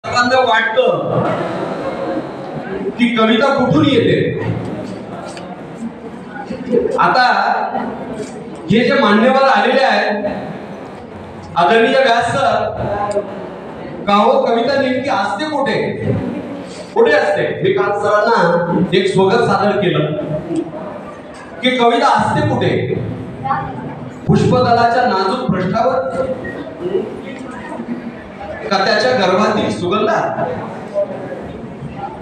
लोकांना वाटतं की कविता कुठून येते. आता हे जे मान्यवर आलेले आहेत आदरणीय व्यास सर, का हो कविता नेमकी असते कुठे कुठे असते. मी काल सरांना एक स्वगत सादर केलं की कविता असते कुठे. पुष्पदलाच्या नाजूक पृष्ठावर का त्याच्या गर्भातील सुगंधात.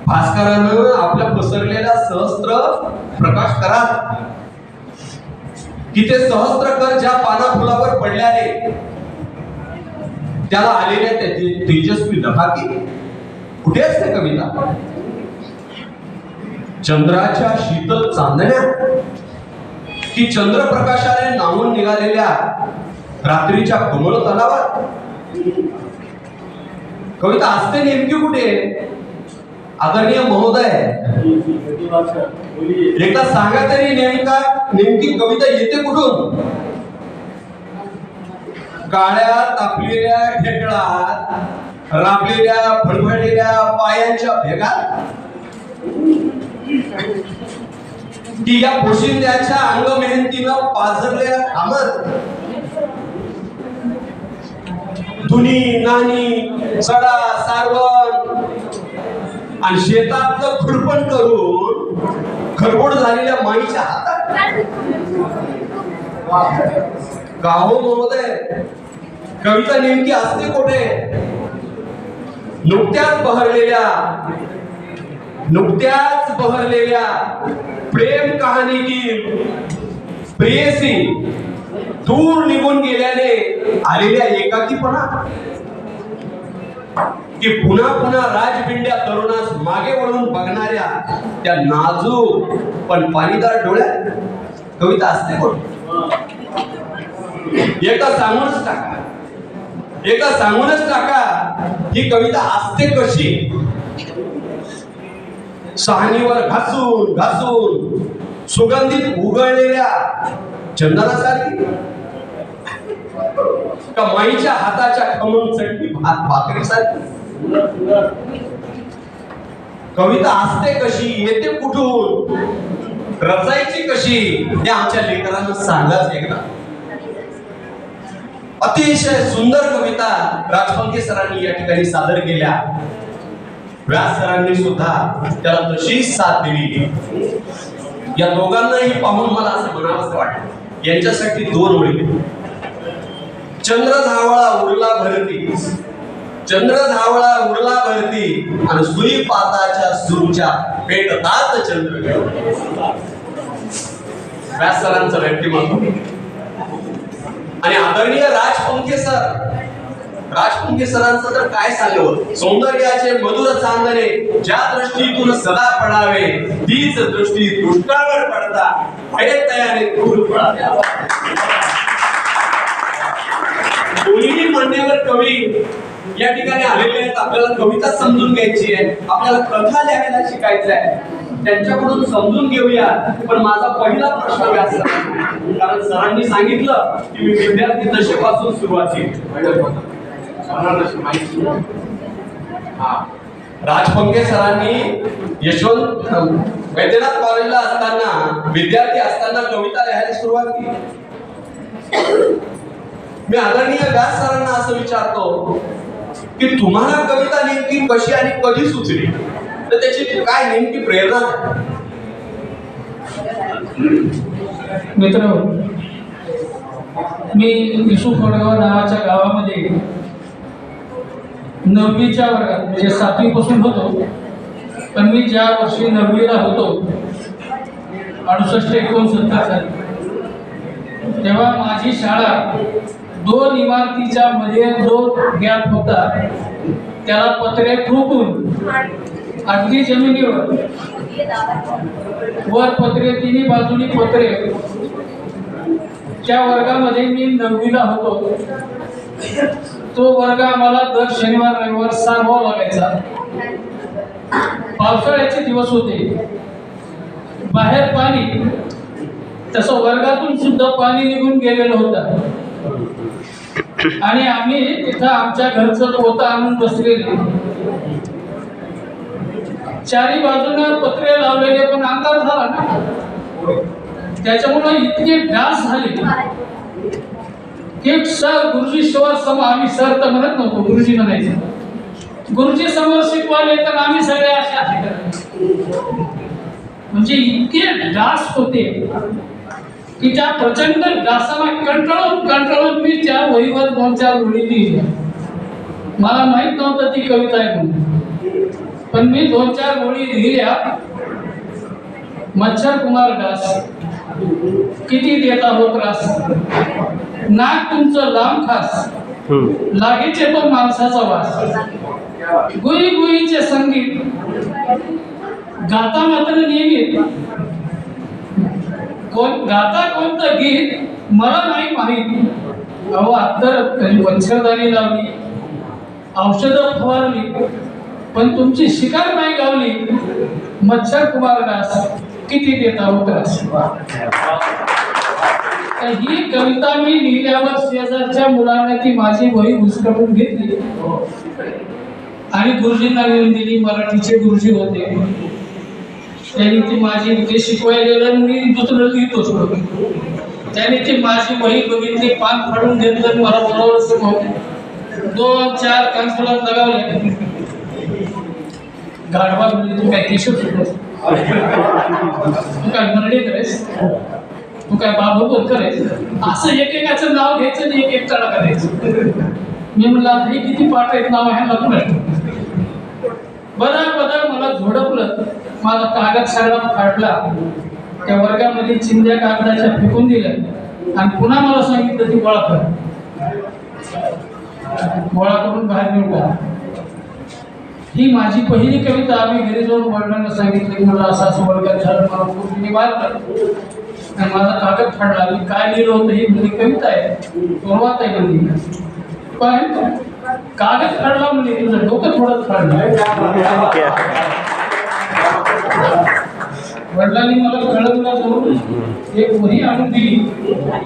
भास्करानं आपल्या पसरलेल्या सहस्त्र प्रकाश करात की ते सहस्त्र कर ज्या पाना फुलावर पडल्याने त्याला आलेल्या त्याची तेजस्वी धकाकी कुठे असते कविता. चंद्राच्या शीतल चांदण्यात की चंद्रप्रकाशाने नावून निघालेल्या रात्रीच्या कोमल तलावात कविता असते नेमकी कुठे. आदरणीय महोदय, एकदा सांगा तरी नेमकी कविता येते कुठून. काळ्या तापलेल्या ढेकळात राबलेल्या फडफडलेल्या पायांच्या भेगात की या पोशिंद्याच्या अंग मेहनतीनं पाझरलेल्या कामत धुनी नानी सडा सारवण आणि शेतातलं खुरपण करून खरबोड झालेल्या माईच्या हातात. गाव महोदय, कविता नेमकी असते कुठे. नुकत्याच बहरलेल्या प्रेम कहाणीतील प्रेयसी दूर निघून गेल्याने आलेल्या एकाकीपणा की पुन्हा पुन्हा राजबिंड्या तरुणास मागे वळून बघणाऱ्या त्या नाजूक पण पाणीदार डोळ्यात कविता असते कोण. एकदा सांगूनच टाका ही कविता असते कशी. सहानीवर घासून घासून सुगंधित उगळलेल्या चंदनासारखी का माईच्या हाताच्या खमंग चटणी भात भाकरीसारखी. कविता असते कशी, येते कुठून, रचायची कशी हे आमच्या लेकरांना सांगाच एकदा. अतिशय सुंदर कविता राजपंके सरांनी या ठिकाणी सादर केल्या. व्यास सरांनी सुद्धा त्याला तशीच साथ दिली. या दोघांनाही पाहून मला असं म्हणावंसं वाटतं. यांच्यासाठी दोन ओळी. चंद्र धावळा उरला भरती, चंद्र धावळा उरला भरती आणि सुई पाताच्या सुरूच्या पेटतात चंद्र. व्यास सरांचं व्यक्तिमत्व. आणि आदरणीय राजपंके सरांचं तर काय सांगावं. सौंदर्याचे मधुर चांदणे ज्या दृष्टीतून सदा पडावे तीच दृष्टी दृष्टावर पडता भयतयाने दूर पडावे. दोन्ही मान्यवर कवी या ठिकाणी आलेले आहेत. आपल्याला कविता समजून घ्यायची आहे, आपल्याला कथा लिहायला शिकायचं आहे. त्यांच्याकडून समजून घेऊया. पण माझा पहिला प्रश्न व्यास सरांना, कारण सरांनी सांगितलं की मी विद्यार्थी दशेपासून सुरुवात केली. राजपंके सरांनी यशवंत वैद्यनाथ कॉलेजला असताना विद्यार्थी असताना कविता लिहायला सुरुवात केली. मी आदरणीय व्यास सरांना असं विचारतो की तुम्हाला कविता नेमकी कशी आणि कधी सुचली, तर त्याची काय नेमकी प्रेरणा. मित्र, मी विशू खोडगाव नावाच्या गावामध्ये 9वीच्या वर्गात म्हणजे 7वी पासून होतो. पण मी ज्या वर्षी 9वीला होतो 68-69 साली, तेव्हा माझी शाळा 2 इमारतीच्या मध्ये जो गॅप होता त्याला पत्रे ठोकून अगदी जमिनीवर वर पत्रे, तिन्ही बाजूनी पत्रे. त्या वर्गामध्ये मी 9वीला होतो. तो वर्ग आम्हाला दर शनिवार रविवार सांगावा लागायचा. पावसाळ्याचे दिवस होते, बाहेर पाणी, तसं वर्गातून सुद्धा पाणी निघून गेलेलं होतं. आणि आम्ही तिथं आमच्या घरचं पोतं आणून बसलेले चारी बाजूने पत्रे लावलेले पण अंधार झाला ना, त्याच्यामुळे इतके डास झाले की सर गुरुजी शिवाय सम आम्ही सर तर म्हणत नव्हतो, गुरुजी म्हणायचे. गुरुजी समोर शिकवाले तर आम्ही सगळे अशा म्हणजे इतके डास होते की त्या प्रचंड डासाला कंटाळून मी त्या वहीवर 2-4 ओळी लिहिल्या. मला माहित नव्हतं ती कविता आहे म्हणून, पण मी 2-4 ओळी लिहिल्या. मच्छर कुमार डास किती देता हो त्रास, नाक तुमचं लांब खास, लागेचे तो माणसाचा वास, गुई गुईचे संगीत गाता मात्र नियमित, गाता कोणतं गीत मला नाही माहीत. अहो अत्तर कधी मच्छरदाणी लावली, औषधं फवारली, पण तुमची शिकार नाही गावली. मच्छर कुमार डास किती देता हो त्रास. ही कविता मी लिहिल्यावर शेजारच्या मुलाने ती माझी वही उचलून घेतली आणि गुरुजींना लिहून दिली. मराठीचे गुरुजी होते, त्यांनी ती माझी ते शिकवायला मी दुसरं लिहित होतो. त्यांनी ती माझी वही बघितली, पान फाडून घेतलं, मला बरोबर शिकवलं. 2-4 कन्सुलर लगावले. गाढवा म्हणजे तू काय केशव शिकवस, तू काय मरडे करायस, तू काय बाबू करायचं, असं एकेकाचं नाव घ्यायचं आणि एक तडा करायचं. मी म्हणलं हे किती पाठ आहेत नाव आहे लग्न. बदल मला झोडपलं, माझा कागद सगळा फाटला. त्या वर्गामध्ये चिंध्या कागदाच्या फेकून दिल्या आणि पुन्हा मला सांगितलं ती गोळा कर. गोळा करून बाहेर निघाला. ही माझी पहिली कविता. आम्ही घरी जाऊन वडिलांना सांगितलं की मला असं वर्गात झालं, मला पूर्ण मारलं आणि माझा कागद फाडला. मी काय लिहिलं होतं ही म्हणजे कविता आहे, सुरुवात आहे म्हणजे, पण कागद फाडला म्हणजे तुझं डोकं थोडंच फाडलं. वडिलांनी मला कळवला जाऊन एक वही आणून दिली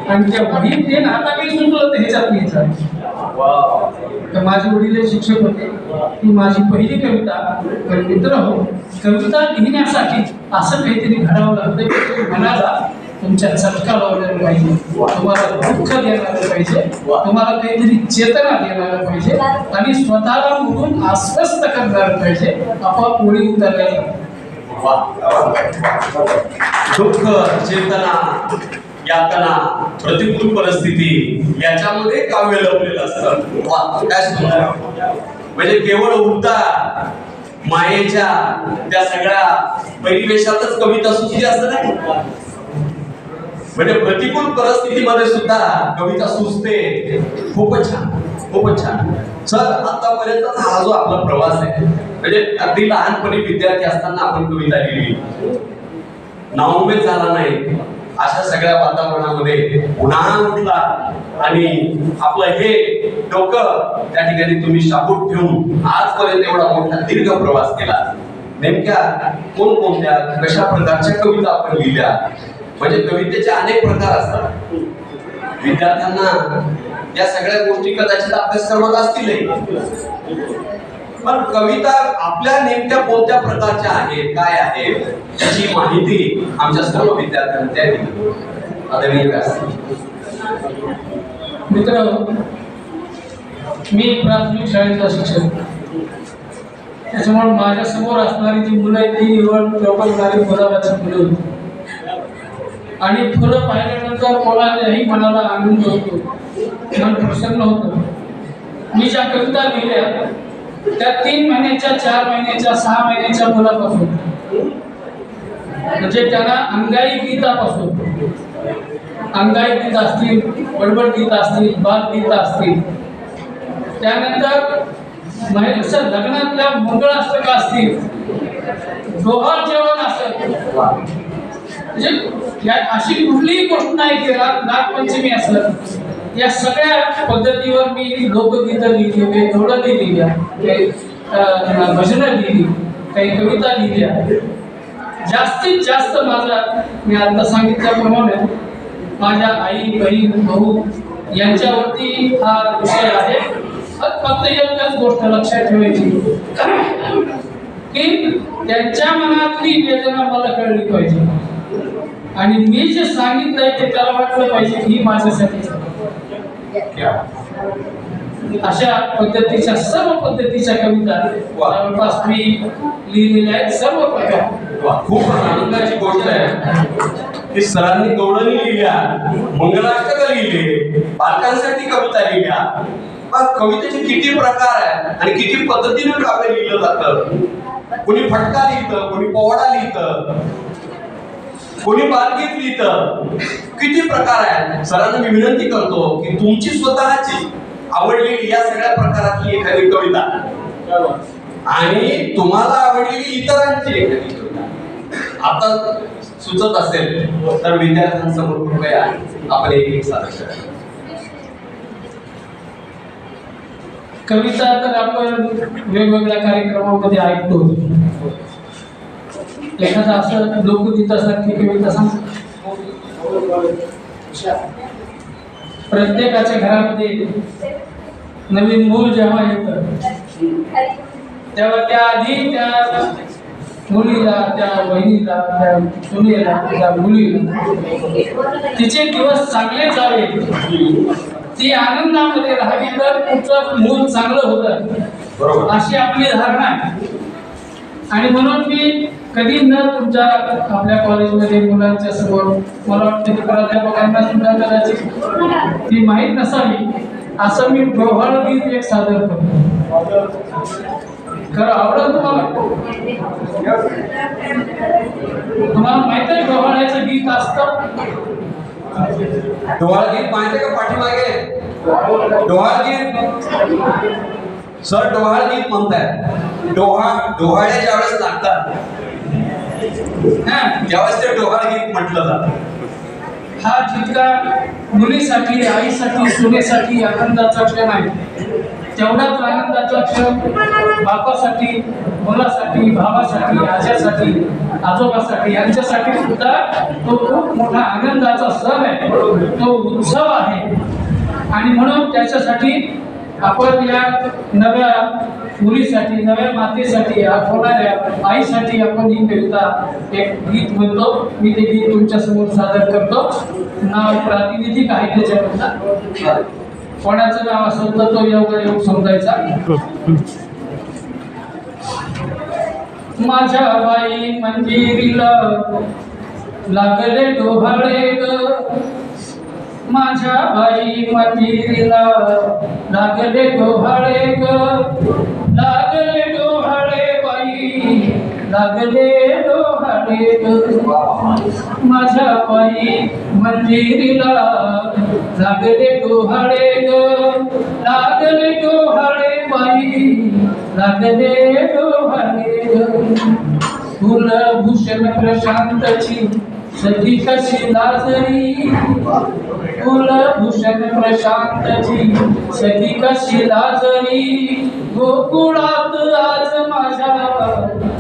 आणि त्या वहीत ते नाटकही सुचलं तर ह्याच्यात लिहायचं. तर माझे वडील शिक्षक होते. ती माझी पहिली कविता. पण मित्र हो, कविता लिहिण्यासाठी असं काहीतरी घडावं लागतं की मनाला तुमच्या चटका लावलेला पाहिजे, तुम्हाला दुःख देणारं पाहिजे, तुम्हाला काहीतरी चेतना देणारं पाहिजे आणि स्वतःला म्हणून आश्वस्त करणारं पाहिजे. आपोआप ओळी उतरल्या. दुःख, चेतना, यातना, प्रतिकूल परिस्थिती याच्यामध्ये काव्य लपलेलं असतं. काय सुंदर. म्हणजे केवळ उबदार मायेच्या त्या सगळ्या परिवेशातच कविता सुचली असं नाही. म्हणजे प्रतिकूल परिस्थितीमध्ये सुद्धा कविता सुचते. खूपच छान, खूपच छान. सर, आतापर्यंत हा जो आपला प्रवास आहे, म्हणजे अगदी लहानपणी विद्यार्थी असताना आपण कविता लिहिली, नाउमेद झाला नाही, अशा सगळ्या वातावरणामध्ये पुन्हा उठला आणि आपलं हे डोकं त्या ठिकाणी तुम्ही शाबूत ठेवून आजपर्यंत एवढा मोठा दीर्घ प्रवास केला. नेमक्या कोणकोणत्या कशा प्रकारच्या कविता आपण लिहिल्या? म्हणजे कवितेचे अनेक प्रकार असतात. विद्यार्थ्यांना या सगळ्या गोष्टी कदाचित अभ्यासक्रमात असतील, पण कविता आपल्या नेमक्या कोणत्या प्रकारच्या आहेत, काय आहेत, याची माहिती आमच्या सर्व विद्यार्थ्यांना द्यावी. आदरणीय व्यास मित्र, मी प्राथमिक शाळेचा शिक्षक, त्याच्यामुळे माझ्या समोर असणारी जी मुलं आहेत ती निवड चौकटणारी गुलाबाची मुलं होती. आणि फुलं पाहिल्यानंतर कोणालाही मनाला आनंद होतो, मन प्रसन्न होतं. मी ज्या कविता लिहिल्या त्या 3 महिन्याच्या, 4 महिन्याच्या, 6 महिन्याच्या मुलापासून, म्हणजे त्यांना अंगाई गीतापासून, अंगाई गीत असतील, बडबड गीत असतील, बालगीत असतील, त्यानंतर महिला लग्नातल्या मंगळाष्टक असतील, डोहाळ जेवण असेल, म्हणजे अशी कुठलीही गोष्ट नाही की नागपंचमी असलं, या सगळ्या पद्धतीवर मी लोकगीतं लिहिली, काही धोडणी लिहिल्या, काही भजनं लिहिली, काही कविता लिहिल्या. जास्तीत जास्त माझा, मी आता सांगितल्याप्रमाणे, माझ्या आई, बहीण, भाऊ यांच्यावरती हा विषय आहे. फक्त एकच गोष्ट लक्षात ठेवायची की त्यांच्या मनातली वेदना मला कळली पाहिजे आणि मी जे सांगितलंय ते त्याला वाटलं पाहिजे की ही माझ्यासाठी अशा पद्धतीच्या सर्व पद्धतीच्या कविता जवळपास मी लिहिलेल्या आहेत सर्व प्रकार. खूप आनंदाची गोष्ट आहे की सरांनी गवळणी लिहिल्या, मंगलाष्टक लिहिले, बालकांसाठी कविता लिहिल्या. कवितेचे किती प्रकार आहेत आणि किती पद्धतीने काव्य लिहिलं जातं. कोणी फटका लिहितं, कोणी पोवाडा लिहितं, कोणी बालगीत लिहितं, किती प्रकार आहेत. सरांना मी विनंती करतो की तुमची स्वतःची आवडलेली या सगळ्या प्रकारातली एखादी कविता आणि तुम्हाला आवडलेली इतरांची एखादी कविता आता सुचत असेल तर विद्यार्थ्यांसमोर कृपया आपण एक सादर करा. कविता तर आपण वेगवेगळ्या कार्यक्रमामध्ये ऐकतो. एखादा असं लोकगीतासारखी कविता सांग. प्रत्येकाच्या घरामध्ये नवीन मूल जेव्हा येतं तेव्हा त्या आधी त्या मुलीला, त्या बहिणीला, त्या सुनेला, त्या मुलीला तिचे दिवस चांगले जावे, ती आनंदामध्ये राहावी तर तुमचं मूल चांगलं होतं अशी आपली धारणा आहे. आणि म्हणून मी कधी न तुमच्या आपल्या कॉलेजमध्ये मुलांच्या समोर मला वाटतं की प्राध्यापकांना सुद्धा कदाचित ती माहीत नसावी असं मी डोहाळ गीत एक सादर करतो. खरं आवडत तुम्हाला? तुम्हाला माहित आहे डोहाळ्याचं गीत असतं? डोहाळ गीत माहिती का पाठीमागे? डोहाळ गीत सर डोहाळ गीत म्हणताय. डोहाळे ज्यावेळेस लागतात त्यावेळेस ते डोहाळ गीत म्हटलं जातं. हा जितका मुलीसाठी, आईसाठी, सुनेसाठी आनंदाचा क्षण आहे तेवढाच आनंदाचा क्षण बापासाठी, मुलासाठी, भावासाठी, आज्यासाठी, आजोबासाठी यांच्यासाठी सुद्धा तो खूप मोठा आनंदाचा सण आहे, तो उत्सव आहे. आणि म्हणून त्याच्यासाठी आपण या नव्या मुलीसाठी, नव्या मातेसाठी, होणाऱ्या आईसाठी आपण ही कविता एक गीत म्हणतो. मी ते गीत तुमच्या समोर सादर करतो. नाव प्रातिनिधिक आहे त्याच्याबद्दल. कोणाचं नाव असेल तर तो योग समजायचा. माझ्या बाई मंजिरीला लागले डोहाळे ग, माझ्या बाई मंजिरीला लागले डोहाळे ग, लागले डोहाळे बाई, लागले डोहाळे ग, माझ्या बाई मंजिरीला लागले डोहाळे ग, लागले डोहाळे बाई, लागले डोहाळे ग. कुलभूषण प्रशांतची सती कशी लाजरी, कुलभूषण प्रशांतची सती कशी लाजरी, गोकुळात आज माझ्या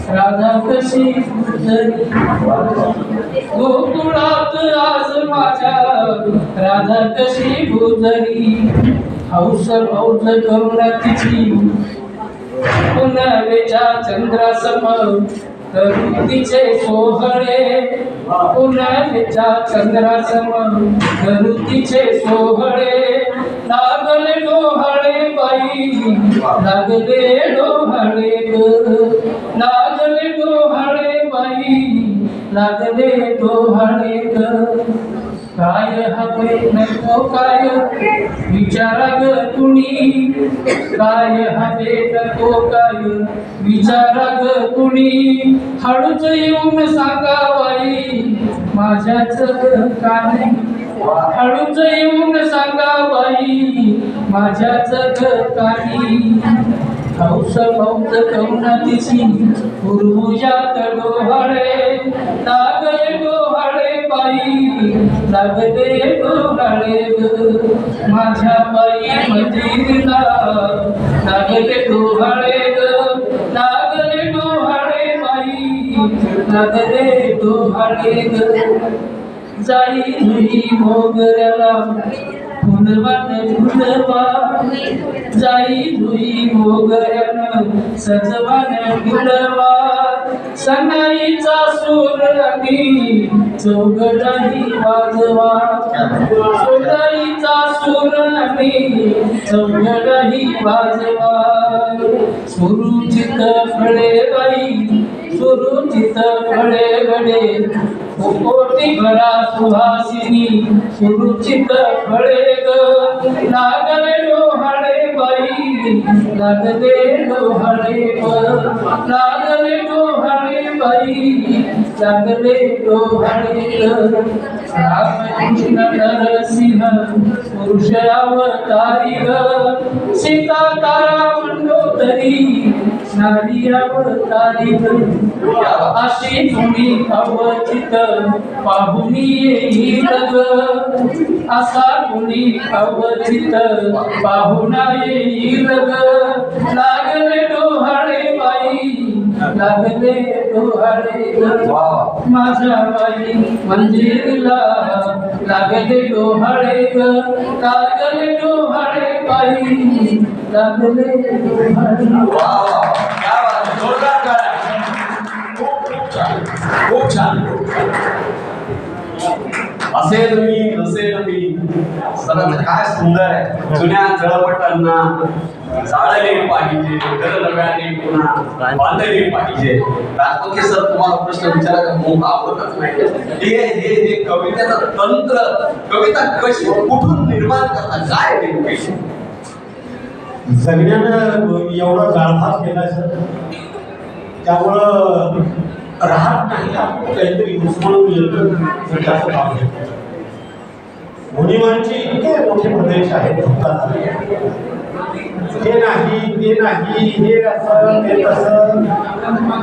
राधा कशी गुजरी, गोकुळात आज माझ्या राधा कशी गुजरी. हौस हौस करुण तिची पुनवेच्या चंद्रासम करू तिचे सोहळे, पुनवेच्या चंद्रासम करू तिचे सोहळे. लागले डोहाळे बाई, लागले डोहाळे ग, लागले डोहाळे बाई, लागले डोहाळे ग. काय हवे नको काय विचारा ग कुणी, काय हवे नको काय विचारा ग कुणी. हळूच येऊन सांगा बाई माझ्याच कानी, हळूच येऊन सांगा बाई माझ्याच कानी. हौस हौस करुण तिची उर्मुजात डोहाळे, लागले डोहाळे बाई, लागले डोहाळे ग, माझ्या बाई मंजिरीला लागले डोहाळे ग, लागले डोहाळे बाई, लागले डोहाळे ग. जाई जुई मोगऱ्याला फुलवान फुलवा जाई जुई मोगऱ्यान सजवान फुलवा सनाईचा सूर आणि चौघडाही वाजवा सनाईचा सूर आणि चौघडाही वाजवा सुरुचित फळे बाई सुरुचित फळे गडे कोटी भरा सुहासिनी सुरुचित फळे ग लागले डोहाळे बाई लागले डोहाळे लागले डोहाळे बाई लागले डोहाळे रामकृष्ण नरसिंह पुरुष अवतारी ग सीता तारा मंडोदरी नारी अवतारी अशी तुम्ही अवचित पाहुनी येईल ग असा कुणी अवचित पाहुणा येईल ग लागले डोहाळे बाई लागले डोहाळे ग माझ्या बाई मंजिरीला लागले डोहाळे ग लागले डोहाळे बाई लागले डोहाळे खूप छान असे तुम्ही जसे तुम्ही सगळं काय सुंदर आहे. जुन्या चळवटांना जाळले पाहिजे तर नव्याने पुन्हा बांधले पाहिजे. राष्ट्रपती सर तुम्हाला प्रश्न विचारायचा मोह आवडतच नाही. हे कवितेचं तंत्र कविता कशी कुठून निर्माण करतात काय नेमके जगण्यानं एवढा गाळभास केलाय सर त्यामुळं राहत नाही आपण काहीतरी उस्मळून येतं जास्त काम घेतो. मुनिमांची इतके मोठे प्रदेश आहेत भूतान हे नाही ते नाही हे असं ते तसं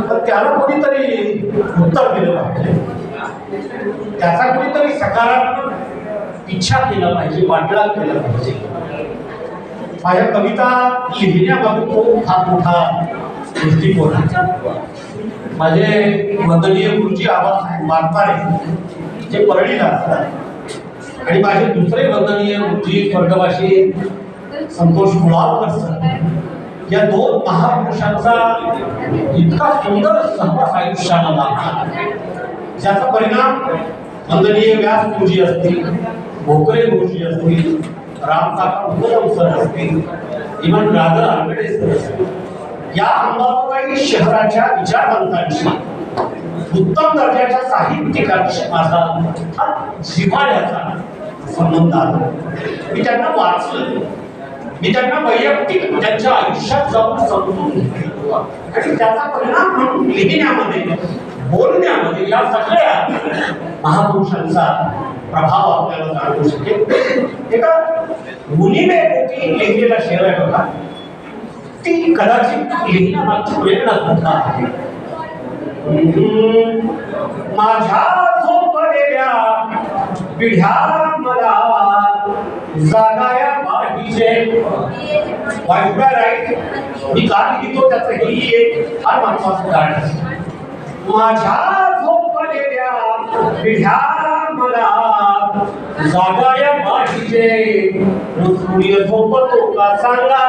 तर त्याला कोणीतरी उत्तर दिलं पाहिजे. त्याचा कोणीतरी सकारात्मक इच्छा केला पाहिजे पाठलाग केला पाहिजे. माझ्या कविता लिहिण्याबाबत तो फार मोठा दृष्टिकोन आहे. माझे वंदनीय गुरुजी आबासाहेब मानपारे जे परळीला असतात आणि माझे दुसरे वंदनीय गुरुजी स्वर्गवासी संतोष मुळावकर सर या दोन महापुरुषांचा इतका सुंदर सहवास आयुष्याला लाभला ज्याचा परिणाम वंदनीय व्यास गुरुजी असतील भोकरे गुरुजी असतील रामकाका उपदम सर असतील इवन राधा आंबेडे सर असतील या अंबाबाई शहराच्या विचारवंतांशी उत्तम दर्जाच्या साहित्यिकांशी माझा हा जिव्हाळ्याचा संबंध आला. मी त्यांना वाचलं मी त्यांना वैयक्तिक त्यांच्या आयुष्यात जाऊन समजून घेतलं आणि त्याचा परिणाम म्हणून लिहिण्यामध्ये बोलण्यामध्ये या सगळ्या महापुरुषांचा प्रभाव आपल्याला जाणवू शकेल. एका मुलीने पोटी लिहिलेला शेर आहे बघा ती कदाचित लिहिण्यामागची प्रेरणा सुद्धा आहे. माझ्या झोपलेल्या पिढ्या मला जागाया पाहिजे. वाईट राईट मी का लिहितो त्याचं ही एक फार महत्वाचं कारण आहे. माझ्या झोपलेल्या पिढ्या मला जागाया पाहिजे. सूर्य झोपतो का सांगा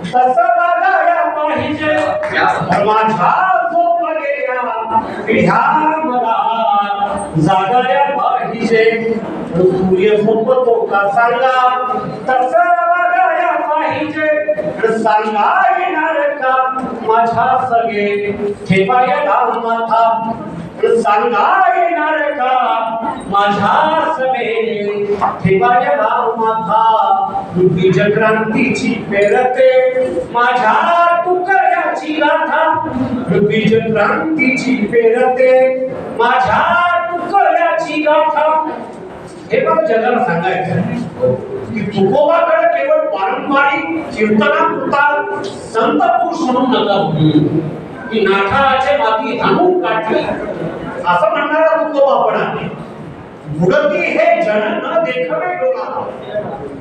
तसं बघायला पाहिजे. माझ्या झोपलेल्या पिढ्या मला जागायला पाहिजे. सूर्य झोपतो का सांगा तसं बघायला पाहिजे. सांगा येणार का माझ्या सगळे ठेवायला माथा. सांगा येणार का माझ्या सगळे ठेवायला माथा. बीज क्रांतीची पेरते माझ्या तुकड्याची गाथा. बीज क्रांतीची पेरते माझ्या तुकड्याची गाथा. हे बघ जगाला सांगायचं की तुकोबाकडे केवळ पारंपरिक कीर्तनापुरता संत पुरुष म्हणून नका की नाठाचे माती हाणून काढली असं म्हणणारा तुकोबा पण आहे. बुडती हे जन न देखवे डोळा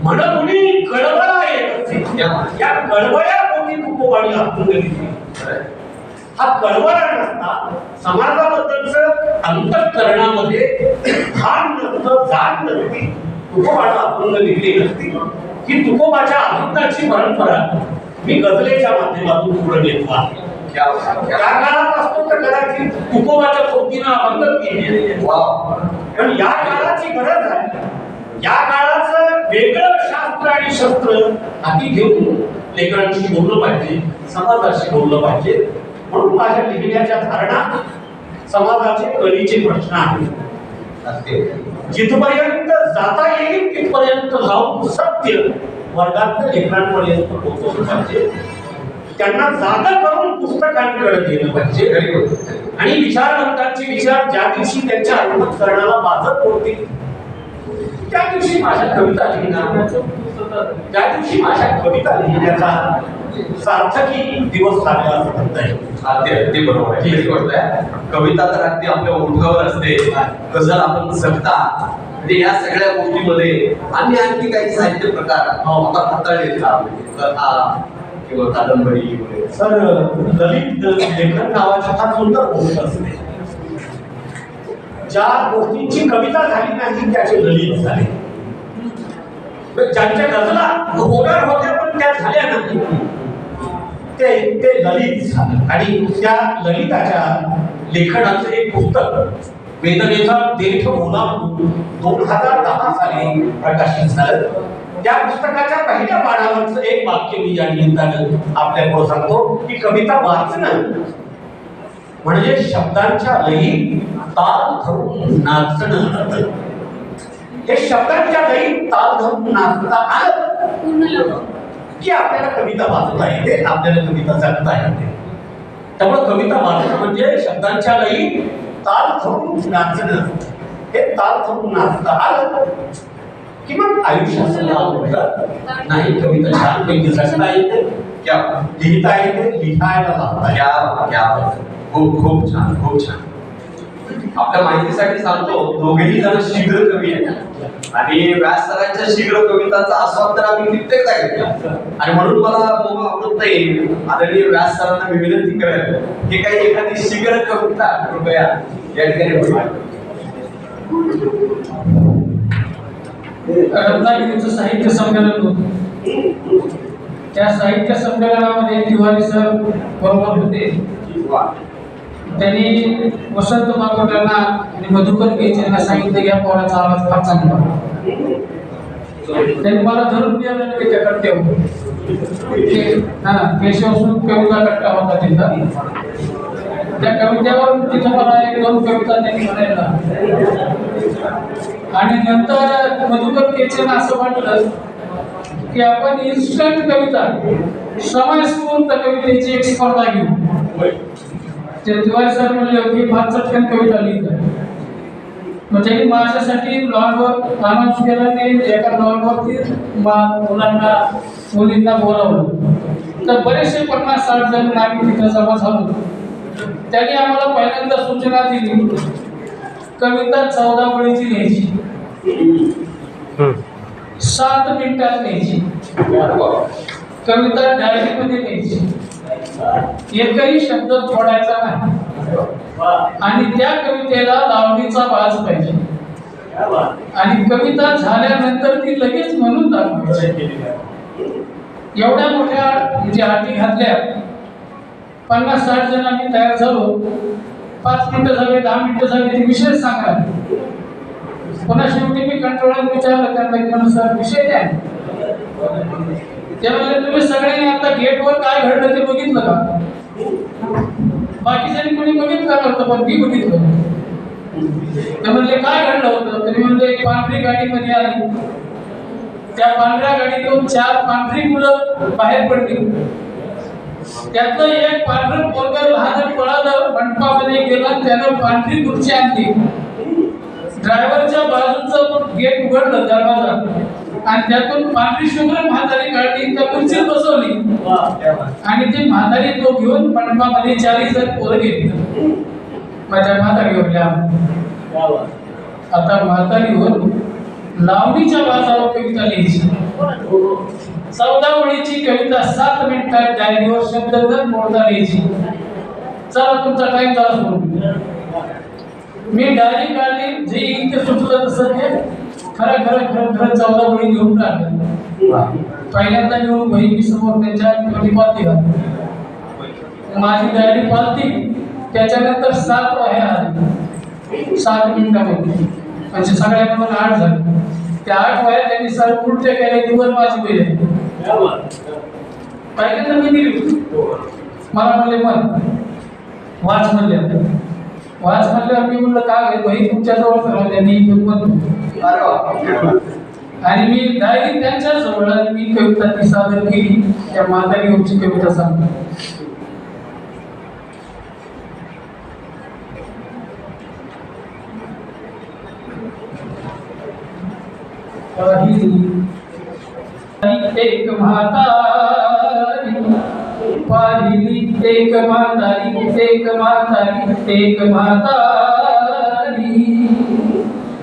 म्हण मुली कळवळा येत असे. या कळवळ्या पोटी तुकोबाणी आपण गेली. हा कळवळा नसता समाजाबद्दलचं अंतःकरणामध्ये भान नसतं जाण नसती तुकोबाला अभंग लिहिली नसती की तुकोबाच्या अभंगाची परंपरा मी गझलेच्या माध्यमातून पुढे घेतला आहे. त्या काळात असतो तर कदाचित तुकोबाच्या सोबतीनं अभंग केले, पण या काळाची गरज आहे. या काळाचं वेगळं शास्त्र आणि शस्त्र हाती घेऊन लेकरांशी बोललं पाहिजे, समाजाशी बोललं पाहिजे. म्हणून माझ्या लिहिण्याच्या धारणा समाजाचे कलीचे प्रश्न आहेत. जिथपर्यंत जाता येईल तिथपर्यंत जाऊन सत्य वर्गातल्या लेकरांपर्यंत पोहोचवलं पाहिजे. त्यांना जागा करून पुस्तकांकडे गेलं पाहिजे आणि विचारवंतांचे विचार ज्या दिवशी त्यांच्या अंतःकरणाला बाधक होतील त्या दिवशी माझ्या कविता लिहिणार, त्या दिवशी माझ्या कविता लिहिण्याचा सार्थकी दिवस लागला असं म्हणता येईल. अगदी बरोबर आहे. हीच गोष्ट आहे. कविता तर अगदी आपल्या ओठावर असते, गझल आपण जगता. म्हणजे या सगळ्या गोष्टीमध्ये आणखी काही साहित्य प्रकार आपण हाताळले, कथा किंवा कादंबरी वगैरे. सर, ललित लेखन नावाची फार सुंदर गोष्ट असते. ज्या गोष्टींची कविता झाली नाही त्याचे ललित झाले. ज्यांच्या गझला होणार होत्या पण त्या झाल्या नाही ते ललित झाले. आणि त्या ललिताच्या लेखनाचं एक पुस्तक वेदनेचा दीर्घ मुलामधून 2010 साली प्रकाशित झालं. त्या पुस्तकाच्या पहिल्या पानावरचं एक वाक्य मी या निमित्तानं आपल्यापुढे सांगतो की कविता वाचणं म्हणजे शब्दांच्या लयीत ताल धरून नाचणं. हे शब्दांच्या लयीत ताल धरून नाचता आलं की आपल्याला कविता वाचता येते, आपल्याला कविता जगता येते. त्यामुळे कविता वाचणं म्हणजे शब्दांच्या लयीत ताल धरून नाचणं. हे ताल धरून नाचता आलं की मग आयुष्याचं नाव होतं. नाही, कविता छानपैकी जगता येते, लिहिता येते, लिहायला लागता. खूप खूप छान, खूप छान. आपल्या माहितीसाठी सांगतो, दोघेही जण शीघ्र कवी आहेत आणि व्यास सरांच्या शीघ्र कवितांचा आस्वाद तर आम्ही कित्येकदा घेतला. आणि म्हणून मला आवडत नाही, आदरणीय व्यास सरांना मी विनंती करेल की काही एखादी शीघ्र कविता कृपया या ठिकाणी बोला. रत्नागिरीचं साहित्य संमेलन होतं. त्या साहित्य संमेलनामध्ये तिवारी सर बरोबर होते. त्यांनी वसंत माकोट्यांना आणि मधुकर केचेंना सांगितलं की या पोराचा आवाज फार चांगला. त्यांनी मला धरून दिलं की त्या कट्ट्यावर केशवसून कविता कट्टा होता तिथं. त्या कवितेवर तिथं मला 1-2 कविता त्यांनी म्हणायला. आणि नंतर मधुकर केचेंना असं वाटलं की आपण इन्स्टंट कविता, समयस्फूर्त कवितेची एक स्पर्धा घेऊ. ते तिवारी सर म्हणले की फार चटकन कविता लिहित आहे. मग त्यांनी माझ्यासाठी लॉनवर अनाऊन्स केला की एका लॉनवरती मुलांना मुलींना बोलावलं. तर बरेचसे 50-60 जण आम्ही तिथं जमा झालो. त्यांनी आम्हाला पहिल्यांदा सूचना दिली, कविता 14 ओळीची लिहायची, 7 मिनिटात लिहायची. कविता डायरीमध्ये लिहायची, एकही शब्द जोडायचा नाही. आणि त्या कवितेला लावणीचा बाज पाहिजे. आणि कविता झाल्यानंतर ती लगेच म्हणून दाखवायची. एवढ्या मोठ्या म्हणजे अटी घातल्या. 50-60 जण आम्ही तयार झालो. 5 मिनिटं झाले, 10 मिनिटं झाली, ते विषय सांगा. पुन्हा शेवटी मी कंट्रोलर विचारलं त्यांना की म्हणून सर विषय द्या. त्यामुळे तुम्ही सगळ्यांनी आता गेटवर काय घडलं ते बघितलं का? बाकीच्यांनी कोणी बघितलं नव्हतं, पण मी बघितलं. ते म्हणले काय घडलं होतं? तरी म्हणले एक पांढरी गाडी मध्ये आली. त्या पांढऱ्या गाडीतून 4 पांढरी मुलं बाहेर पडली. त्यातलं एक पांढरं पोरगं लहान पळालं, मंडपामध्ये गेलं, त्यानं पांढरी खुर्ची आणली. ड्रायव्हरच्या बाजूचं गेट उघडलं, दरवाजा, आणि त्यातून पांढरी शुभ्र म्हातारी काढली, त्या खुर्चीत बसवली. आणि ती म्हातारी तो घेऊन मंडपामध्ये 4 जण पोरं घेतली. माझ्या म्हातारी होत्या. आता म्हातारीवर लावणीच्या बाजारावर कविता लिहायची. 14 ओळीची कविता 7 मिनिटात डायरीवर शब्द न मोडता लिहायची. चला तुमचा टाइम झाला सुरू. मी डायरी काढली, जे येईल ते सुचलं तसं ते खरं खरं खरं खरं 14 ओळी घेऊन टाकल्या. पहिल्यांदा घेऊन बहिणी समोर त्यांच्या पालती घातली. माझी डायरी पालती, त्याच्यानंतर 7 वाह्या आल्या 7 मिनिटामध्ये, म्हणजे सगळ्यांना मला 8 झाले. त्या 8 वाह्या त्यांनी सर उलटे केले, दिवस माझी गेले. पहिल्यांदा मी दिली, मला म्हणले मन वाच म्हणले. वाच म्हणल्यावर मी म्हणलं का वही तुमच्या जवळ करा, त्यांनी आणि मी डायरी त्यांच्या जवळ मी कविता ती सादर केली. त्या म्हातारीवरची कविता सांगतो. एक म्हातारी पाहिली, एक म्हातारी, एक म्हातारी, एक म्हातारी,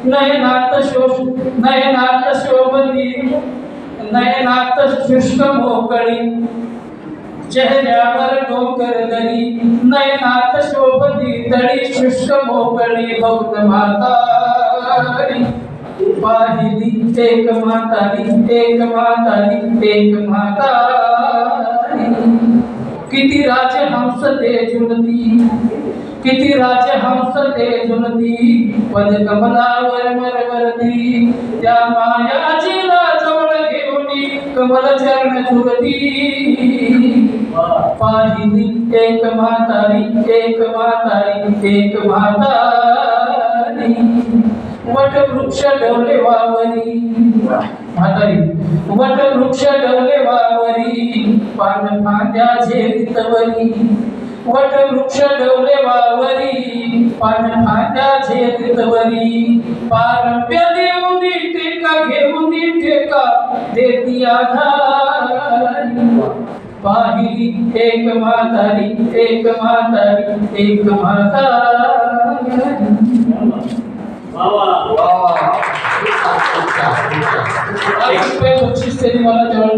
नयनात शोभती, नयनात शुष्क मोकळी, चेहऱ्यावर डोंगर दरी, नयनात शोभती तळी शुष्क मोकळी, भक्त म्हातारी पाहिली, एक म्हातारी, एक म्हातारी, एक म्हातारी, किती राजे हंस ते झुलती, किती राजे हंस ते झुलती, पद कमलावर मरवरती, त्या मायाजीला जवळ घेऊन कमल चरण झुलती, पाहिली, एक म्हातारी, एक म्हातारी, एक म्हातारी, वट वृक्ष डवले वावरी, म्हातारी, वट वृक्ष डवले वावरी, पान फांद्या झेलितवरी, वट वृक्ष डवले वावरी, पान फांद्या झेलितवरी, पारंब्य देऊन टेका घेऊन टेका देती आधारी, पाहिली, एक म्हातारी, एक म्हातारी, एक म्हातारी. बक्षीस त्यांनी मला जवळ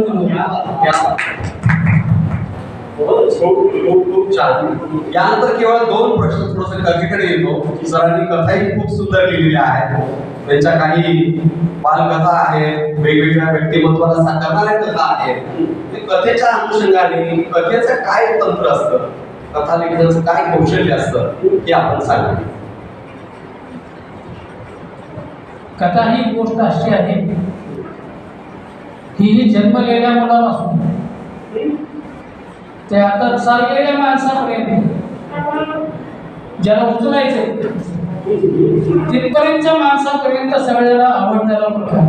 खूप छान. यानंतर केवळ 2 प्रश्न थोडस कथेकडे येतो. सरांनी कथाही खूप सुंदर लिहिलेल्या आहेत. त्यांच्या काही बालकथा आहेत, वेगवेगळ्या व्यक्तिमत्वाला साकारणाऱ्या कथा आहेत. कथेच्या अनुषंगाने कथेचं काय तंत्र असतं, कथा लिहिण्याचं काय कौशल्य असतं, हे आपण सांगू. कथा ही गोष्ट अशी आहे की जन्मलेल्या मुलापासून ते आता चाललेल्या माणसापर्यंत ज्याला उचलायचं तिथपर्यंतच्या माणसापर्यंत सगळ्याला आवडणारा प्रकार.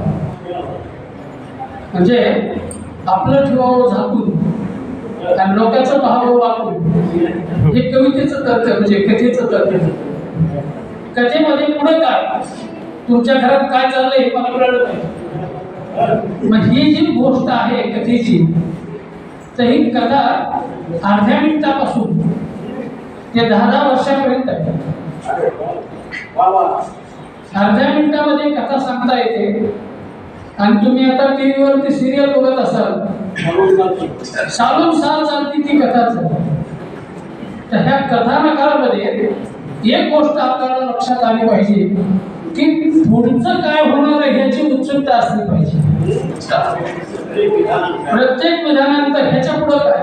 म्हणजे आपलं ठेवावं झाकून आणि लोकांचं पाहावं वाकून, हे कवितेचं तर्क, म्हणजे कथेचं तर्क. कथेमध्ये पुढे काय, तुमच्या घरात काय चाललंय हे मला कळलं नाही. मग ही जी गोष्ट आहे कथेची, तर ही कथा अर्ध्या मिनिटापासून ते 10 वर्षापर्यंत आहे. अर्ध्या मिनिटामध्ये कथा सांगता येते. आणि तुम्ही आता टीव्हीवरती सिरियल बघत असाल, सालून साल चालती ती कथाच. तर ह्या कथानकामध्ये एक गोष्ट आपल्याला लक्षात आली पाहिजे की पुढचं काय होणार आहे ह्याची उत्सुकता असली पाहिजे. प्रत्येक विधानानंतर ह्याच्या पुढं काय.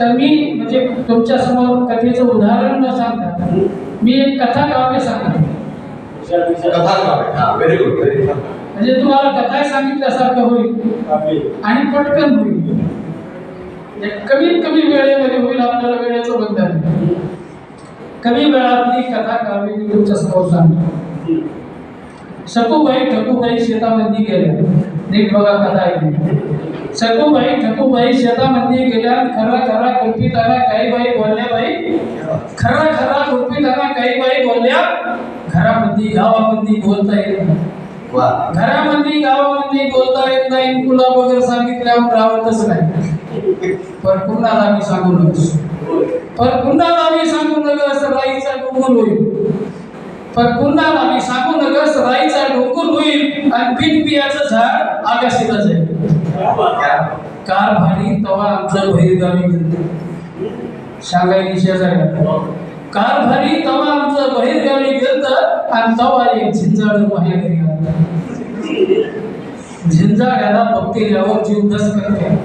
तर मी म्हणजे तुमच्या समोर कथेचं उदाहरण न सांगता मी एक कथा काव्य सांगतो. Very good. म्हणजे तुम्हाला कथा सांगितल्यासारखं होईल आणि पटकन होईल. कमीत कमी वेळेमध्ये होईल. आपल्याला वेळेचं बंधन. कमी वेळातली कथा काव्य मी तुमच्या समोर सांगतो. सखूबाई ठकूबाई शेतामध्ये गेल्या. नीट बघा कथा ऐकली. सखूबाई ठकूबाई शेतामध्ये गेल्या. खरा खरा कुलपीताना काही बाई बोलल्या. बाई खरा खरा कुलपीताना काही बाई बोलल्या. घरामध्ये गावामध्ये बोलता येत नाही. घरामध्ये गावामध्ये बोलता येत नाही. तुला वगैरे सांगितल्यावर राहतच नाही. पण कुणाला मी सांगू नकोस. पण कुणाला मी सांगू नकोस राईचा डोंगर होईल. पण कुणाला मी सांगू नकोस राईचा डोंगर होईल आणि बिनबियाचं झाड आकाशीला जाईल. कारभारी तवा आमचं बहिरगावी गेलं. सांगायची शेजाऱ्या कारभारी तवा आमचं बहिरगावी गेलं आणि तवा एक झिंजाळ माहेरी आलं. झिंजाळ्याला बघितल्यावर जीव धसकन केला.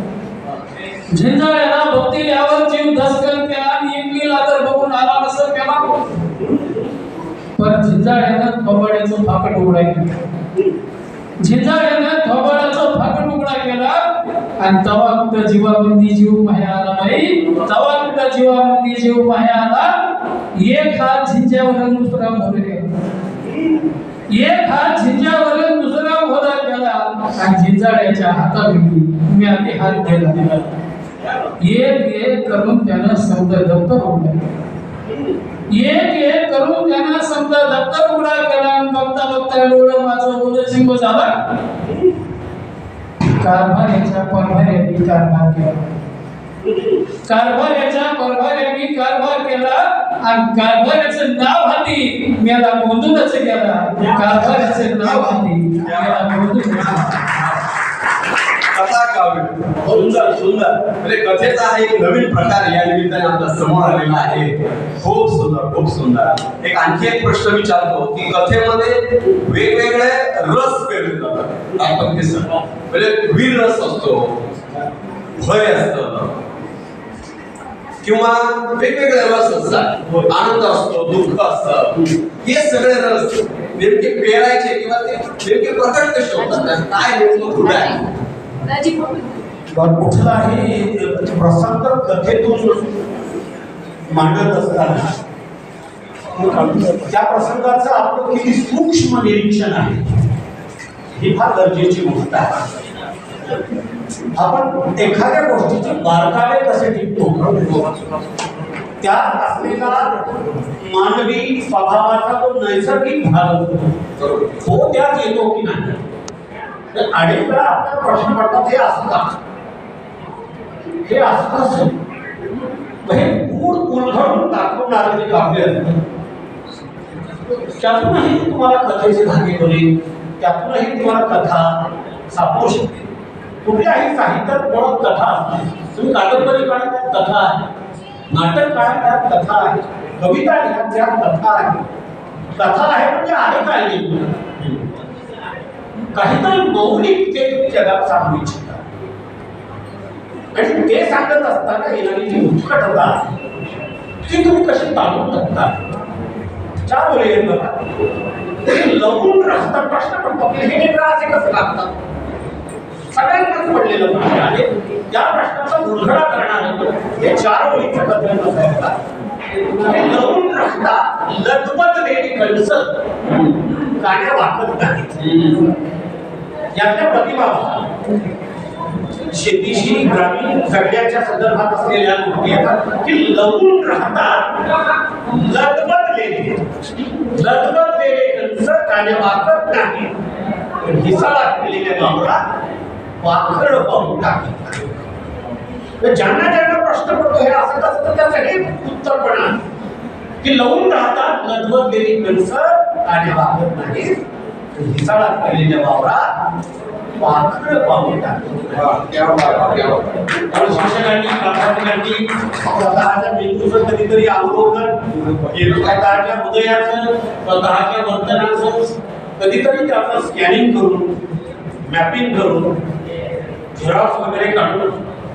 झिंजाळ्याला बघितल्यावर जीव धसकन केला आणि एकवीला तर बघून आला नसेल केला. पण झिंजाळ्यानं थोबाड्याचं फाकट उघडा केलं. झिंजाळ्यानं थोबाड्याचं फाकट उघडा केला आणि तवा कुठं जीवामंदी जीव माया आला बाई. तवा कुठं जीवामंदी जीव माया आला. एक हात झिंज्यावर दुसरा मोरे गेला. एक हात झिंज्यावर दुसरा मोरा गेला आणि झिंजाळ्याच्या हातापैकी मी आधी हात दिला. एक एक करून त्यानं समजा दप्तर उघडा. एक एक करून त्यानं समजा दप्तर उघडा केला आणि बघता बघता डोळं माझं बोल सिंग झाला. कारभाऱ्याच्या परभाऱ्यांनी कारभार केला. कारभाऱ्याच्या परभाऱ्यांनी कारभार केला आणि कारभाऱ्याचं नाव हाती मला गोंधूनच गेला. कारभाऱ्याचं नाव हाती मला गोंधूनच. कथा काव्य सुंदर सुंदर म्हणजे कथेचा हा एक नवीन प्रकार या निमित्ताने आपल्या समोर आलेला आहे. खूप सुंदर खूप सुंदर. एक आणखी एक प्रश्न विचारतो की कथेमध्ये वेगवेगळे रस पेरले जातात. आपण ते म्हणजे वीर रस असतो, भय असतं किंवा वेगवेगळे रस असतात. आनंद असतो, दुःख असतं. हे सगळे रस नेमके पेरायचे किंवा ते नेमके प्रकट कसे होतात, काय नेमकं कुठे आहे? कुठलाही प्रसंग कथेतून मांडत असताना त्या प्रसंगाचं आपलं किती सूक्ष्म निरीक्षण आहे ही फार गरजेची गोष्ट आहे. आपण एखाद्या गोष्टीचे बारकावे कसे टिकतो, त्यात असलेला मानवी स्वभावाचा तो नैसर्गिक भाग तो त्यात येतो की नाही. अनेक वेळा आपल्याला प्रश्न पडतात हे असतात, हे असतं हे गूढ उलगडून दाखवणारं जे काव्य असतं त्यातूनही तुम्हाला कथेचे धागे होईल, त्यातूनही तुम्हाला कथा सापडू शकते. कुठल्याही साहित्यात मुळात कथा असते. तुम्ही कादंबरी काढा त्यात कथा आहे, नाटक काढा त्यात कथा आहे, कविता लिहा त्यात कथा आहे. कथा आहे म्हणजे आहे काय नाही, काहीतरी मौलिक ते जगात सांगू इच्छितात आणि ते सांगत असताना येणारी जी उत्कटता ती तुम्ही कशी ताणून टाकता. त्यामुळे लवून रस्ता प्रश्न पडतो की हे असे कसं लागतात. सगळ्यांनाच पडलेलं प्रश्न आहे. त्या प्रश्नाचा उलगडा करणार हे 4 ओळीचं कथन असायला लवून रस्ता लदबद लेडी कणसं गाण्या वाटत नाही. यातल्या प्रतिभा शेतीशी ग्रामीण जगण्याच्या संदर्भात असलेल्या गोष्टी येतात की लवून राहतात लदबदलेले कंस गाण्या वाटत नाही. हिसाळा केलेल्या बाबरा वाखड पाहून टाकत. ज्यांना ज्यांना प्रश्न पडतो हे असं असतं त्याचं हे उत्तर पण आहे की लवून राहतात लदबदलेली कंस गाण्या वाटत नाही. हिसाळा केलेल्या वावरात वाखड पाहून टाकतो. शिक्षकांनी प्राध्यापकांनी स्वतःच्या मेंदूचं कधीतरी अवलोकन, स्वतःच्या हृदयाचं, स्वतःच्या वर्तनाचं कधीतरी त्याचं स्कॅनिंग करून, मॅपिंग करून, झेरॉक्स वगैरे काढून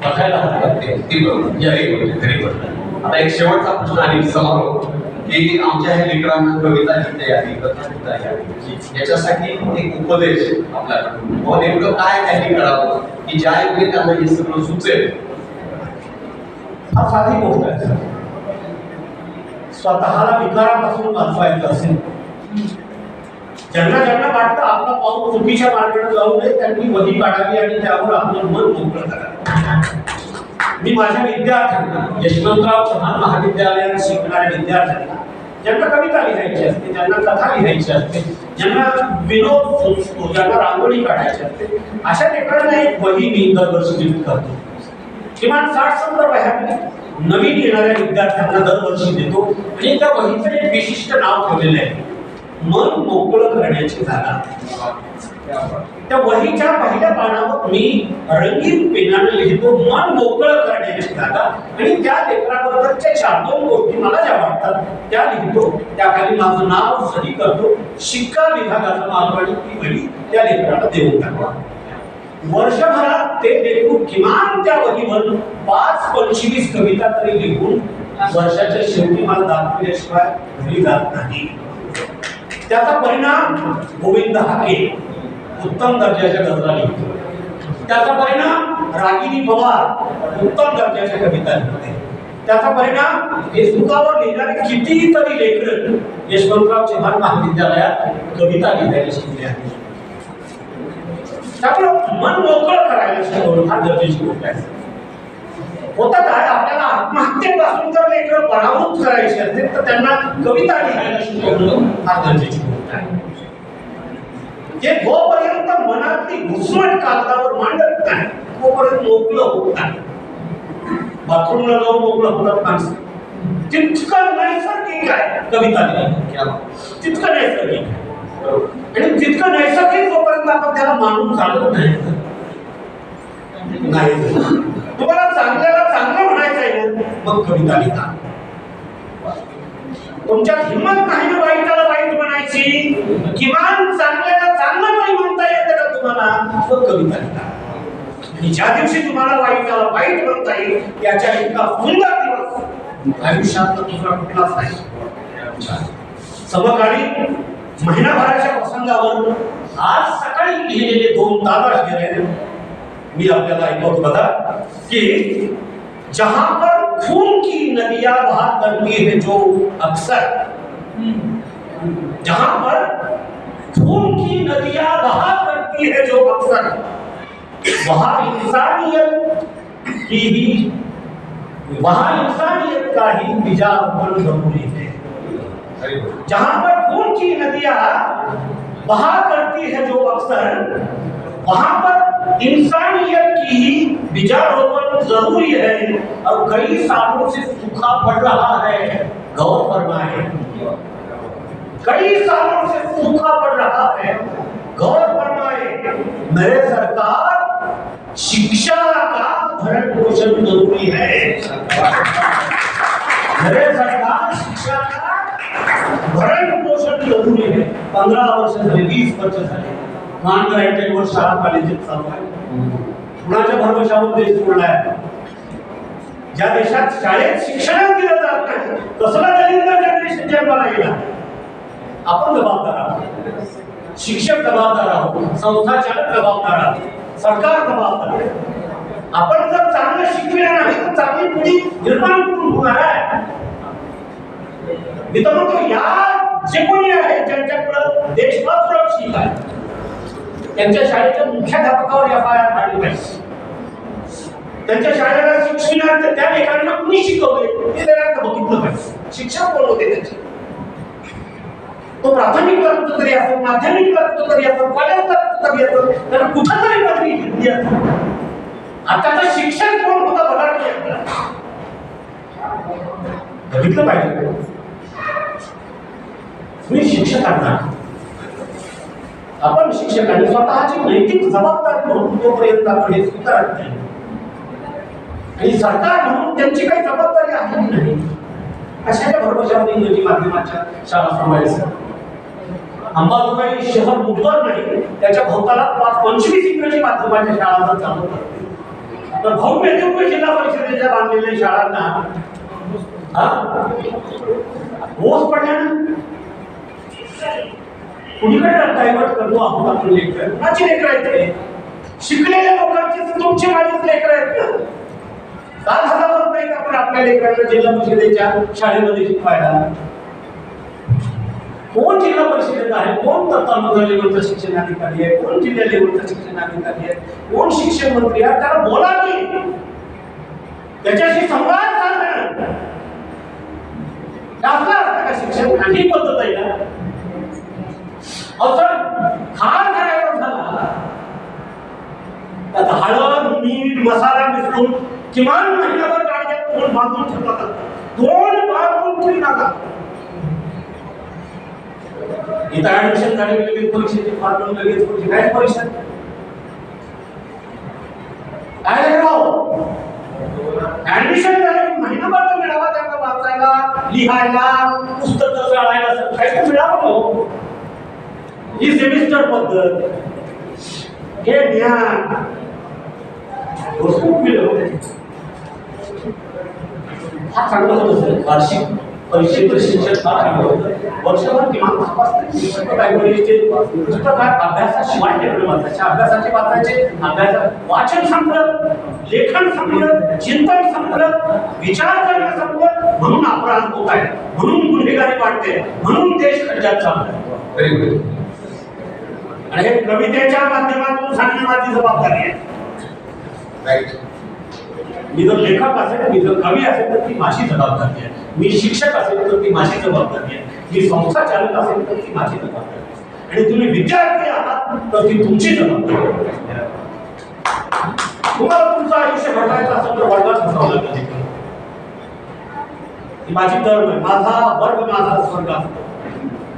बघायला हरकत नाही. आता एक शेवटचा प्रश्न आणि समारोप की आमच्या ह्या लेकरांना कविता लिहिता यावी, कथा लिहिता यावी, याच्यासाठी एक उपदेश आपल्याला नेमकं काय काही करावं की ज्या योग्य त्यांना हे सगळं सुचेल. हा साधी गोष्ट आहे. स्वतःला विकारापासून वाचवायचं असेल, ज्यांना ज्यांना वाटतं आपला पाऊल चुकीच्या मार्गाने जाऊ नये त्यांनी वही काढावी आणि त्यावर आपलं मन मोकळं करावं. मी माझ्या विद्यार्थ्यांना, यशवंतराव चव्हाण महाविद्यालयात शिकणाऱ्या विद्यार्थ्यांना ज्यांना कविता लिहायची असते, ज्यांना कथा लिहायची असते, ज्यांना विनोद सुचतो, ज्यांना रांगोळी काढायची असते, अशा लेकरांना एक वही मी दरवर्षी गिफ्ट करतो. किमान 60-70 वह्या नवीन येणाऱ्या विद्यार्थ्यांना दरवर्षी देतो आणि त्या वहीचं एक विशिष्ट नाव ठेवलेलं आहे, मन मोकळं करण्याची जागा. त्या वहीच्या पहिल्या पानावर मी रंगीन पेनाने लिहितो मन मोकळं करण्याची जागा आणि त्या लेकराबरोबरच्या 4-2 गोष्टी मला ज्या वाटतात त्या लिहितो. त्याखाली माझं नाव सही करतो शिक्का विभागाचा मालवाडी ती वही त्या लेकराला देऊन टाकला. वर्षभरात ते लेकरू किमान त्या वहीवर 5-25 कविता तरी लिहून वर्षाच्या शेवटी मला दाखवल्याशिवाय घरी जात नाही. त्याचा परिणाम गोविंद हाके उत्तम दर्जाच्या गजला लिहितो. त्याचा परिणाम रागिनी पवार उत्तम दर्जाच्या कविता लिहिते. त्याचा परिणाम फेसबुकावर लिहिणारे कितीतरी लेखक यशवंतराव चव्हाण महाविद्यालयात कविता लिहायला शिकले आहेत. त्यामुळे मन मोकळं करायला शिकवणं फार गरजेची गोष्ट आहे. होतं काय, आपल्याला आत्महत्येपासून जर लेखक पराभूत करायचे असेल तर त्यांना कविता लिहायला शिकवणं फार गरजेची गोष्ट आहे. जे जोपर्यंत मनातली घुसमट कागदावर मांडत नाही तोपर्यंत मोकळं होत नाही. बाथरूमला जाऊन मोकळं होतात माणसं. तितकं नैसर्गिक आहे कविता लिहिणं, तितकं नैसर्गिक आहे. आणि तितकं नैसर्गिक जोपर्यंत आपण त्याला मानून चालत नाही. तुम्हाला चांगल्याला चांगलं म्हणायचं आहे ना, मग कविता लिहा. तुमच्यात हिंमत नाही ना वाईटाला वाईट म्हणायची, किमान चांगल्याला चांगलं तरी म्हणता येतं का तुम्हाला, मग कविता लिहा. आणि ज्या दिवशी तुम्हाला वाईटाला वाईट म्हणता येईल याच्या इतका सुंदर दिवस आयुष्यात दुसरा कुठलाच नाही. समकालीन महिनाभराच्या प्रसंगावर आज सकाळी लिहिलेले 2 ताजा शेर मी आपल्याला ऐकवतो बघा की जहां पर खून की नदियां बहा करती है जो अक्सर, जहां पर खून की नदियां बहा करती है जो अक्सर, वहां इंसानियत का ही बिजारपन जरूरी है. जहां पर खून की नदियां बहा करती है जो अक्सर, वहां पर इंसानियत की ही बीजारोपण जरूरी है. और कई सालों से सूखा पड़ रहा है, गौर फरमाए. कई सालों से सूखा पड़ रहा है, गौर फरमाए. मेरे सरकार शिक्षा का भरण पोषण जरूरी है. मेरे सरकार शिक्षा का भरण पोषण जरूरी है. 15 वर्ष झाले, 20 वर्ष झाले महानगरांच्या शाळा कॉलेजेस चालू आहे. कुणाच्या भरवशावर देश सोडलाय. ज्या देशात शाळेत शिक्षण दिलं जात नाही कसला दलिंद्र जनरेशन जन्माला गेला. आपण जबाबदार आहोत, शिक्षक जबाबदार आहोत, संस्था चालक जबाबदार आहोत, सरकार जबाबदार आहे. आपण जर चांगलं शिकविलं नाही तर चांगली पिढी निर्माण करून होणार आहे. मी तर म्हणतो या जे कोणी आहे ज्यांच्याकडे देश सुरक्षित आहे त्यांच्या शाळेच्या मुख्याध्यापकावर FIR काढली पाहिजे. त्यांच्या शाळेला शिक्षणात त्या लेखकांना कुणी शिकवले हे जरा बघितलं पाहिजे. शिक्षक कोण होते त्याचे, तो प्राथमिक वर्ग तरी असो, माध्यमिक वर्ग तरी असो, कॉलेज तरी असो, त्याला कुठं तरी पदवी घेतली असो. आताचा शिक्षक कोण होता बघा की बघितलं पाहिजे. मी शिक्षकांना आपण शिक्षकांनी स्वतःची नैतिक जबाबदारी म्हणून तोपर्यंत आपण हे स्वीकारत नाही. आणि सरकार म्हणून त्यांची काही जबाबदारी आहे की नाही अशाच्या भरवशावर इंग्रजी माध्यमाच्या शाळा सांभाळायच्या. अंबाजोगाई शहर बुधवार नाही त्याच्या भोवताला 25 इंग्रजी माध्यमाच्या शाळा जर चालू करते तर भव्य दिव्य जिल्हा परिषदेच्या बांधलेल्या शाळांना ओस पडल्यानं कुणीकडे डायव्हर्ट करतो आपण आपलं लेकर. कुणाची लेकर आहेत ते? शिकलेल्या लोकांची तुमची माझीच लेकर आहेत ना. का घालावत नाहीत आपण आपल्या लेकरांना जिल्हा परिषदेच्या शाळेमध्ये शिकवायला? कोण जिल्हा परिषदेत आहे, कोण तत्तालुका लेवलचा शिक्षण अधिकारी आहे, कोण जिल्हा लेवलचा शिक्षण अधिकारी आहे, कोण शिक्षण मंत्री आहे, त्याला बोला की त्याच्याशी संवाद साधा. का शिक्षण ही पद्धत आहे ना. खार करायचा झाला त्यात हळद मीठ मसाला मिसळून किमान महिनाभर गाडीत 2 बांधून ठेवतात. 2 बांधून ठेवली जातात. इथं ऍडमिशन झाले लगेच परीक्षेची फॉर्म लगेच परीक्षा काय परीक्षा काय राव ऍडमिशन झाले महिनाभर तर मिळावा त्यांना वाचायला लिहायला पुस्तकं चाळायला काही मिळावं. ही सेमिस्टर पद्धत, हे ज्ञान फार चांगलं होतं सर. वार्षिक परीक्षेचं शिक्षण फार चांगलं होतं. वर्षभर किमान 5 लायब्ररीचे पुस्तक अभ्यासाशिवाय ठेवले वाचायचे, अभ्यासाचे वाचायचे, वाचन संपलं, लेखन संपलं, चिंतन संपलं, विचार करणं संपलं, म्हणून अपराध होत आहे, म्हणून गुन्हेगारी वाढते, म्हणून देश खड्ड्यात चाललाय. Very good. आणि हे कवितेच्या माध्यमातून सांगणे माझी जबाबदारी आहे. राईट. मी जर लेखक असेल, मी जर कवी असेल तर ती माझी जबाबदारी आहे. मी शिक्षक असेल तर ती माझी जबाबदारी आहे. मी संस्था चालक असेल तर ती माझी जबाबदारी आहे. आणि तुम्ही विद्यार्थी आहात तर ती तुमची जबाबदारी आहे. तुम्हाला तुमचं आयुष्य घडवायचं असेल तर वर्गात बसावं लागेल. ही माझी टर्म आहे. माझा वर्ग माझा स्वर्ग असतो.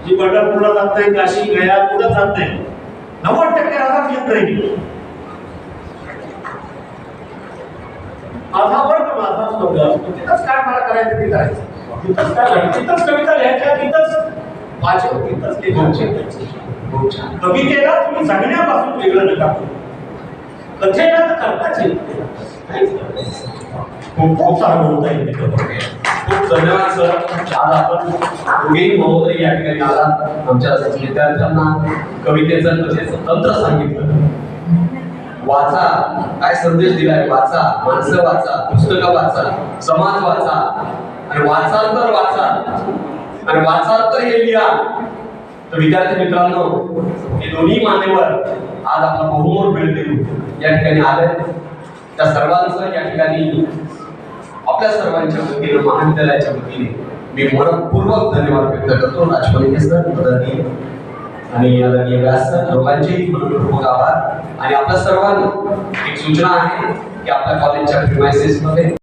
जी पंढरपूरला जात नाही, काशी गया कुठं जात नाही, 90% आधार घेत नाही. माझा वर्ग माझा स्वर्ग असतो. तिथंच काय मला करायचं ते करायचं, तिथंच काय करायचं, तिथंच कविता लिहायच्या, तिथंच वाचन, तिथंच लिहायचं. कवितेला तुम्ही जगण्यापासून वेगळं नका करू. कथेला तर करताच येईल. खूप सारं बोलता येईल. खूप धन्यवाद सर. आज आपण दोघेही महोदय या ठिकाणी आलात. आमच्या विद्यार्थ्यांना कवितेचं कथेचं तंत्र सांगितलं. वाचा, काय संदेश दिलाय, वाचा, माणसं वाचा, पुस्तकं वाचा, समाज वाचा, आणि वाचाल तर वाचाल, आणि वाचाल तर हे लिहा. तर विद्यार्थी मित्रांनो, हे दोन्ही मान्यवर आज आपला बहुमोल वेळ देऊन या ठिकाणी आले. त्या सर्वांचं या ठिकाणी आपल्या सर्वांच्या वतीने, महाविद्यालयाच्या वतीने मी मनपूर्वक धन्यवाद व्यक्त करतो. राजपणे सर, आदरणीय आणि आदरणीय व्यास सर, दोघांचेही मनपूर्वक आभार. आणि आपल्या सर्वांना एक सूचना आहे की आपल्या कॉलेजच्या प्रिमायसेस मध्ये